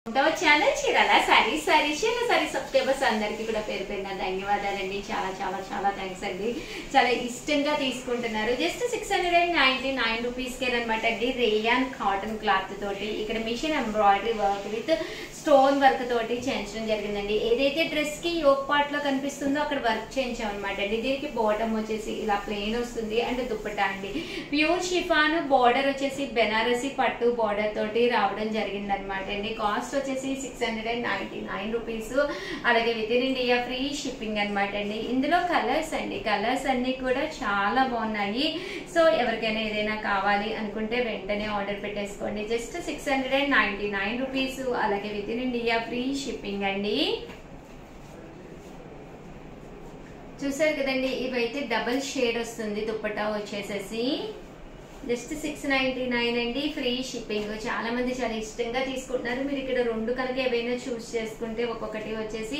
Channel Chirala saris subscribers అందరికీ కూడా పేరు పేరున ధన్యవాదాలండి. చాలా చాలా చాలా థ్యాంక్స్ అండి. చాలా ఇష్టంగా తీసుకుంటున్నారు. జస్ట్ 699 రూపీస్కే అనమాట అండి. రేయాన్ కాటన్ క్లాత్ తోటి ఇక్కడ machine embroidery work with stone work తోటి చేయించడం జరిగిందండి. ఏదైతే డ్రెస్ కి యోక్ పార్ట్ లో కనిపిస్తుందో అక్కడ వర్క్ చేయించాం అనమాట అండి. దీనికి బాటమ్ వచ్చేసి ఇలా ప్లెయిన్ వస్తుంది అండ్ దుప్పటా అండి. ప్యూర్ షిఫాన్ బార్డర్ వచ్చేసి బెనారసి పట్టు బార్డర్ తోటి రావడం జరిగింది అనమాట అండి. కాస్ట్ వచ్చేసి 699 రూపీస్. అలాగే within India free shipping అనమాట అండి. ఇందులో కలర్స్ అండి, కలర్స్ అన్ని కూడా చాలా బాగున్నాయి. సో ఎవరికైనా ఏదైనా కావాలి అనుకుంటే వెంటనే ఆర్డర్ పెట్టేసుకోండి. Just 699 rupees. అలాగే within India free shipping అండి. చూసారు కదండి, ఇవైతే డబుల్ షేడ్ వస్తుంది దుప్పట్టా వచ్చేసేసి జస్ట్ 699 అండి. Free shipping. చాలా మంది చాలా ఇష్టంగా తీసుకుంటున్నారు. మీరు ఇక్కడ రెండు కనుక ఏవైనా చూస్ చేసుకుంటే ఒక్కొక్కటి వచ్చేసి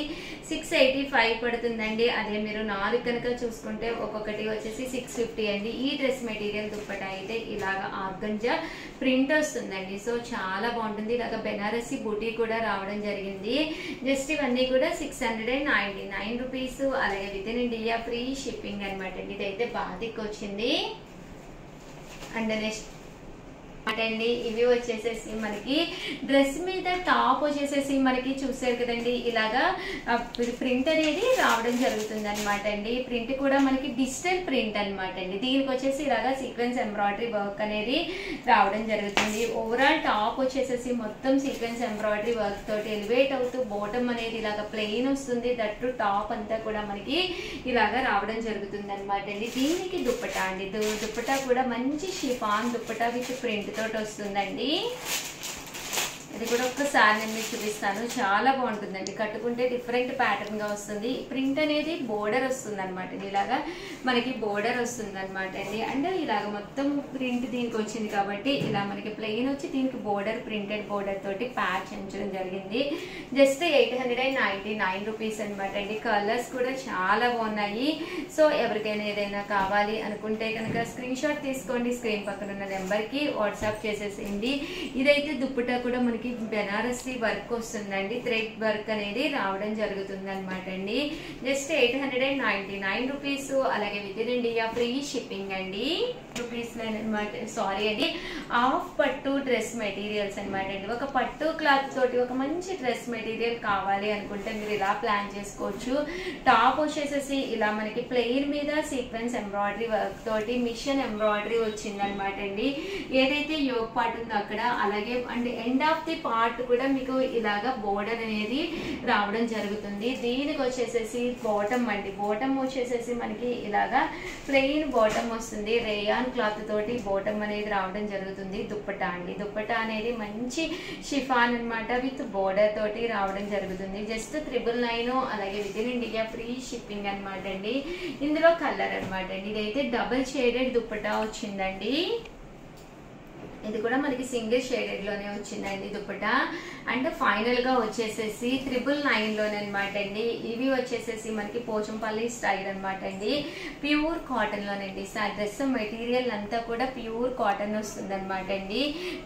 685 పడుతుందండి. అదే మీరు 4 కనుక చూసుకుంటే ఒక్కొక్కటి వచ్చేసి 650 అండి. ఈ డ్రెస్ మెటీరియల్ దుప్పటా అయితే ఇలాగ ఆర్గంజా ప్రింట్ వస్తుందండి. సో చాలా బాగుంటుంది. ఇలాగ బెనారసి బూటీ కూడా రావడం జరిగింది. జస్ట్ ఇవన్నీ కూడా 699 రూపీస్. అలాగే within India free shipping అనమాట అండి. ఇదైతే బాతికి వచ్చింది. అండ్ నెక్స్ట్ అండి ఇవి వచ్చేసేసి మనకి డ్రెస్ మీద టాప్ వచ్చేసేసి మనకి చూసారు కదండి, ఇలాగా ప్రింట్ అనేది రావడం జరుగుతుంది అనమాట అండి. ప్రింట్ కూడా మనకి డిజిటల్ ప్రింట్ అనమాట అండి. దీనికి వచ్చేసి ఇలాగా సీక్వెన్స్ ఎంబ్రాయిడరీ వర్క్ అనేది రావడం జరుగుతుంది. ఓవరాల్ టాప్ వచ్చేసేసి మొత్తం సీక్వెన్స్ ఎంబ్రాయిడరీ వర్క్ తోటి ఎలివేట్ అవుతూ బాటమ్ అనేది ఇలాగా ప్లెయిన్ వస్తుంది. దట్టు టాప్ అంతా కూడా మనకి ఇలాగా రావడం జరుగుతుంది అనమాట అండి. దీనికి దుప్పటా అండి. దుప్పటా కూడా మంచి షిఫాన్ దుప్పటా విత్ ప్రింట్ తోటి వస్తుందండి. ఇది కూడా ఒక్కసారి నేను మీకు చూపిస్తాను. చాలా బాగుంటుందండి. కట్టుకుంటే డిఫరెంట్ ప్యాటర్న్ గా వస్తుంది. ప్రింట్ అనేది బోర్డర్ వస్తుంది అనమాట. ఇలాగా మనకి బోర్డర్ వస్తుంది అనమాట అండి. అండ్ ఇలాగ మొత్తం ప్రింట్ దీనికి వచ్చింది కాబట్టి ఇలా మనకి ప్లెయిన్ వచ్చి దీనికి బోర్డర్ ప్రింటెడ్ బోర్డర్ తోటి ప్యాచ్ ఉంచడం జరిగింది. జస్ట్ 899 రూపీస్ అనమాట అండి. కలర్స్ కూడా చాలా బాగున్నాయి. సో ఎవరికైనా ఏదైనా కావాలి అనుకుంటే కనుక స్క్రీన్ షాట్ తీసుకోండి. స్క్రీన్ పక్కన ఉన్న నెంబర్ కి వాట్సాప్ చేసేసేయండి. ఇదైతే దుప్పటా కూడా మనకి బెనారసి వర్క్ వస్తుందండి. థ్రెడ్ వర్క్ అనేది రావడం జరుగుతుంది అనమాట అండి. Just 899 rupees. అలాగే within India free shipping అండి. రూపీస్ అనమాట. సారీ అండి, హాఫ్ పట్టు డ్రెస్ మెటీరియల్స్ అనమాట అండి. ఒక పట్టు క్లాత్ తోటి ఒక మంచి డ్రెస్ మెటీరియల్ కావాలి అనుకుంటే మీరు ఇలా ప్లాన్ చేసుకోవచ్చు. టాప్ వచ్చేసేసి ఇలా మనకి ప్లెయిన్ మీద సీక్వెన్స్ ఎంబ్రాయిడరీ వర్క్ తోటి మిషన్ ఎంబ్రాయిడరీ వచ్చింది అనమాట అండి. ఏదైతే యోగ్ పార్ట్ ఉందో అక్కడ, అలాగే and end of the part కూడా మీకు ఇలాగా బోర్డర్ అనేది రావడం జరుగుతుంది. దీనికి వచ్చేసేసి బాటమ్ అండి. బాటమ్ వచ్చేసేసి మనకి ఇలాగా ప్లెయిన్ బాటమ్ వస్తుంది. రేయాన్ క్లాత్ తోటి బాటమ్ అనేది రావడం జరుగుతుంది. దుప్పటా అండి. దుప్పటా అనేది మంచి షిఫాన్ అనమాట విత్ బోర్డర్ తోటి రావడం జరుగుతుంది. జస్ట్ 999. అలాగే within India free shipping అనమాట అండి. ఇందులో కలర్ అనమాట అండి. ఇదైతే డబుల్ షేడెడ్ దుప్పటా వచ్చిందండి. ఇది కూడా మనకి సింగిల్ షేడెడ్ లోనే వచ్చిందండి దుప్పటా. అండ్ ఫైనల్ గా వచ్చేసేసి 999 లోనే అనమాట అండి. ఇవి వచ్చేసేసి మనకి పోచంపల్లి స్టైల్ అనమాట అండి. ప్యూర్ కాటన్ లోనండి. డ్రెస్ మెటీరియల్ అంతా కూడా ప్యూర్ కాటన్ వస్తుంది అనమాట అండి.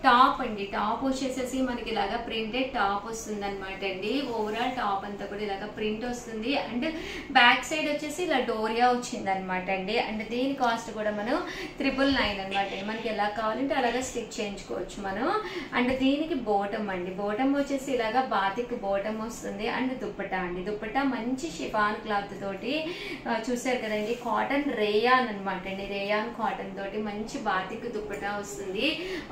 టాప్ అండి. టాప్ వచ్చేసేసి మనకి ఇలాగా ప్రింటెడ్ టాప్ వస్తుంది అనమాట అండి. ఓవరాల్ టాప్ అంతా కూడా ఇలాగా ప్రింట్ వస్తుంది. అండ్ బ్యాక్ సైడ్ వచ్చేసి ఇలా డోరియా వచ్చింది అనమాట అండి. అండ్ దీని కాస్ట్ కూడా మనం 999 అనమాట అండి. మనకి ఎలా కావాలంటే అలాగా స్టిచ్ చేయించుకోవచ్చు మనం. అండ్ దీనికి బోటమ్ అండి. బోటమ్ వచ్చేసి ఇలాగా బాతిక్ బోటమ్ వస్తుంది. అండ్ దుప్పటా అండి. దుప్పటా మంచి షిఫాన్ క్లాత్ తోటి చూసారు కదండి. కాటన్ రేయాన్ అనమాట అండి. రేయాన్ కాటన్ తోటి మంచి బాతిక్ దుప్పటా వస్తుంది.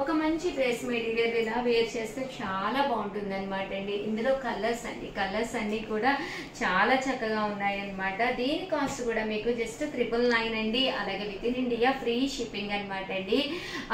ఒక మంచి డ్రెస్ మెటీరియల్ ఇలా వేర్ చేస్తే చాలా బాగుంటుంది అనమాట అండి. ఇందులో కలర్స్ అండి. కలర్స్ అన్ని కూడా చాలా చక్కగా ఉన్నాయి అనమాట. దీని కాస్ట్ కూడా మీకు జస్ట్ 999 అండి. అలాగే within India free shipping అనమాట అండి.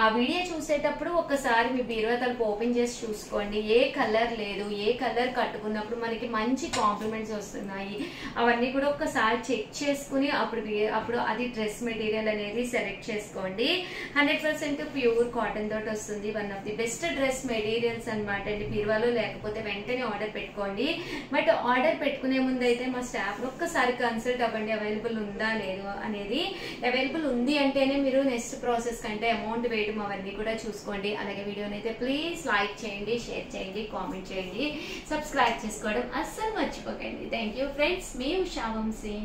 ఆ వీడియో చూసేటప్పుడు ఒకసారి మీ బీరువా తలుపు ఓపెన్ చేసి చూసుకోండి. ఏ కలర్ లేదు, ఏ కలర్ కట్టుకున్నప్పుడు మనకి మంచి కాంప్లిమెంట్స్ వస్తున్నాయి, అవన్నీ కూడా ఒకసారి చెక్ చేసుకుని అప్పుడు అది డ్రెస్ మెటీరియల్ అనేది సెలెక్ట్ చేసుకోండి. 100% ప్యూర్ కాటన్ తోటి వస్తుంది. One of the best dress materials అనమాట అండి. బీరువాలో లేకపోతే వెంటనే ఆర్డర్ పెట్టుకోండి. బట్ ఆర్డర్ పెట్టుకునే ముందు అయితే మా స్టాఫ్ ఒక్కసారి కన్సల్ట్ అవ్వండి. అవైలబుల్ ఉందా లేదు అనేది. అవైలబుల్ ఉంది అంటేనే మీరు నెక్స్ట్ ప్రాసెస్ కంటే అమౌంట్ వేయడం అవన్నీ కూడా చూసుకోండి. చూసుకోండి. అలాగే వీడియోని అయితే ప్లీజ్ లైక్ చేయండి, షేర్ చేయండి, కామెంట్ చేయండి, సబ్స్క్రైబ్ చేసుకోవడం అస్సలు మర్చిపోకండి. థ్యాంక్ యూ ఫ్రెండ్స్, మీ ఉషా వంశీ.